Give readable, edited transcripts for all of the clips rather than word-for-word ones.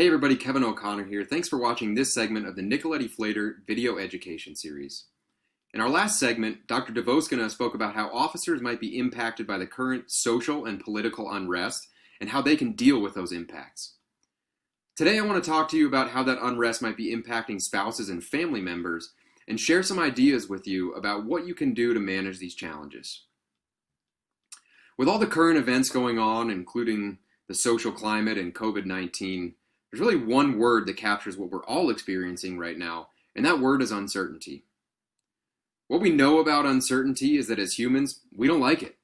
Hey everybody, Kevin O'Connor here. Thanks for watching this segment of the Nicoletti-Flater video education series. In our last segment, Dr. Devoskina spoke about how officers might be impacted by the current social and political unrest and how they can deal with those impacts. Today I want to talk to you about how that unrest might be impacting spouses and family members and share some ideas with you about what you can do to manage these challenges. With all the current events going on, including the social climate and COVID-19, there's really one word that captures what we're all experiencing right now, and that word is uncertainty. What we know about uncertainty is that as humans, we don't like it.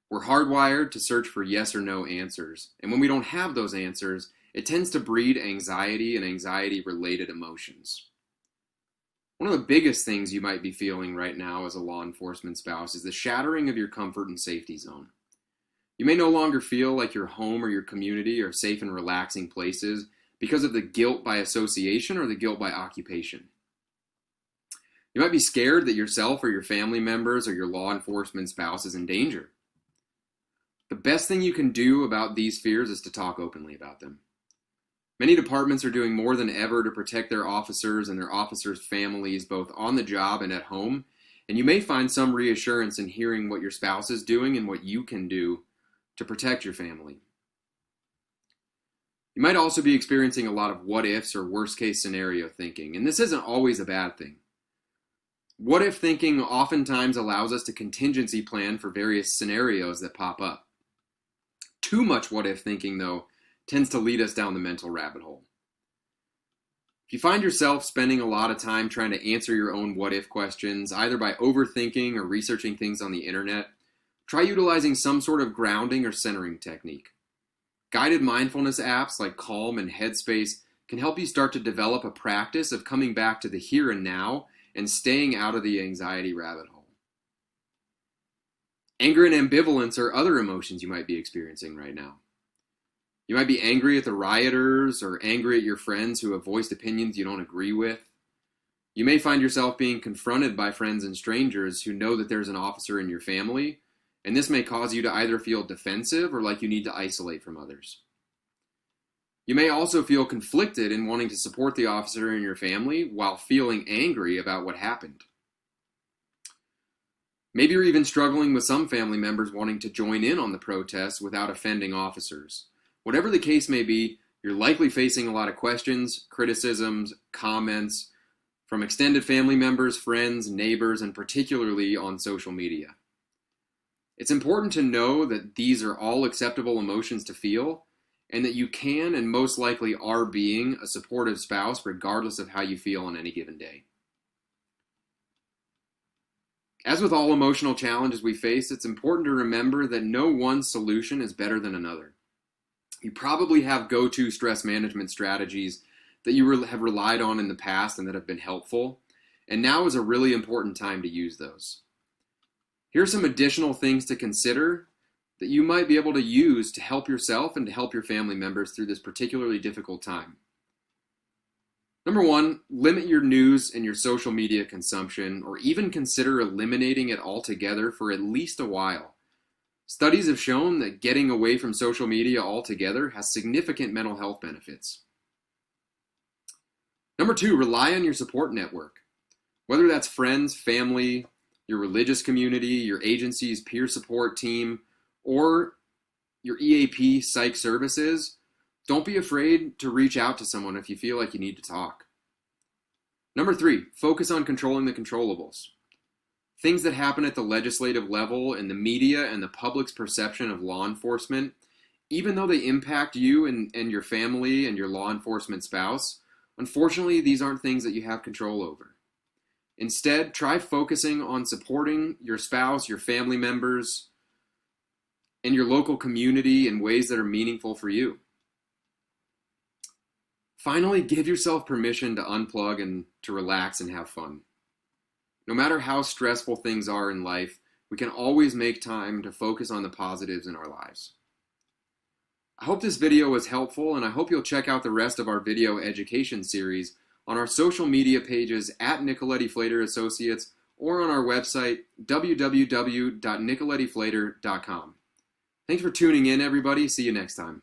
We're hardwired to search for yes or no answers, and when we don't have those answers, it tends to breed anxiety and anxiety-related emotions. One of the biggest things you might be feeling right now as a law enforcement spouse is the shattering of your comfort and safety zone. You may no longer feel like your home or your community are safe and relaxing places because of the guilt by association or the guilt by occupation. You might be scared that yourself or your family members or your law enforcement spouse is in danger. The best thing you can do about these fears is to talk openly about them. Many departments are doing more than ever to protect their officers and their officers' families, both on the job and at home, and you may find some reassurance in hearing what your spouse is doing and what you can do to protect your family. You might also be experiencing a lot of what-ifs or worst-case scenario thinking, and this isn't always a bad thing. What-if thinking oftentimes allows us to contingency plan for various scenarios that pop up. Too much what-if thinking, though, tends to lead us down the mental rabbit hole. If you find yourself spending a lot of time trying to answer your own what-if questions, either by overthinking or researching things on the internet, try utilizing some sort of grounding or centering technique. Guided mindfulness apps like Calm and Headspace can help you start to develop a practice of coming back to the here and now and staying out of the anxiety rabbit hole. Anger and ambivalence are other emotions you might be experiencing right now. You might be angry at the rioters or angry at your friends who have voiced opinions you don't agree with. You may find yourself being confronted by friends and strangers who know that there's an officer in your family, and this may cause you to either feel defensive or like you need to isolate from others. You may also feel conflicted in wanting to support the officer in your family while feeling angry about what happened. Maybe you're even struggling with some family members wanting to join in on the protests without offending officers. Whatever the case may be, you're likely facing a lot of questions, criticisms, comments from extended family members, friends, neighbors, and particularly on social media. It's important to know that these are all acceptable emotions to feel, and that you can and most likely are being a supportive spouse regardless of how you feel on any given day. As with all emotional challenges we face, it's important to remember that no one solution is better than another. You probably have go-to stress management strategies that you have relied on in the past and that have been helpful, and now is a really important time to use those. Here are some additional things to consider that you might be able to use to help yourself and to help your family members through this particularly difficult time. Number one, limit your news and your social media consumption, or even consider eliminating it altogether for at least a while. Studies have shown that getting away from social media altogether has significant mental health benefits. Number two, rely on your support network. Whether that's friends, family, your religious community, your agency's peer support team, or your EAP psych services, don't be afraid to reach out to someone if you feel like you need to talk. Number three, focus on controlling the controllables. Things that happen at the legislative level and the media and the public's perception of law enforcement, even though they impact you and your family and your law enforcement spouse, unfortunately, these aren't things that you have control over. Instead, try focusing on supporting your spouse, your family members, and your local community in ways that are meaningful for you. Finally, give yourself permission to unplug and to relax and have fun. No matter how stressful things are in life, we can always make time to focus on the positives in our lives. I hope this video was helpful, and I hope you'll check out the rest of our video education series on our social media pages at Nicoletti-Flater Associates or on our website, www.nicoletti-flater.com. Thanks for tuning in, everybody. See you next time.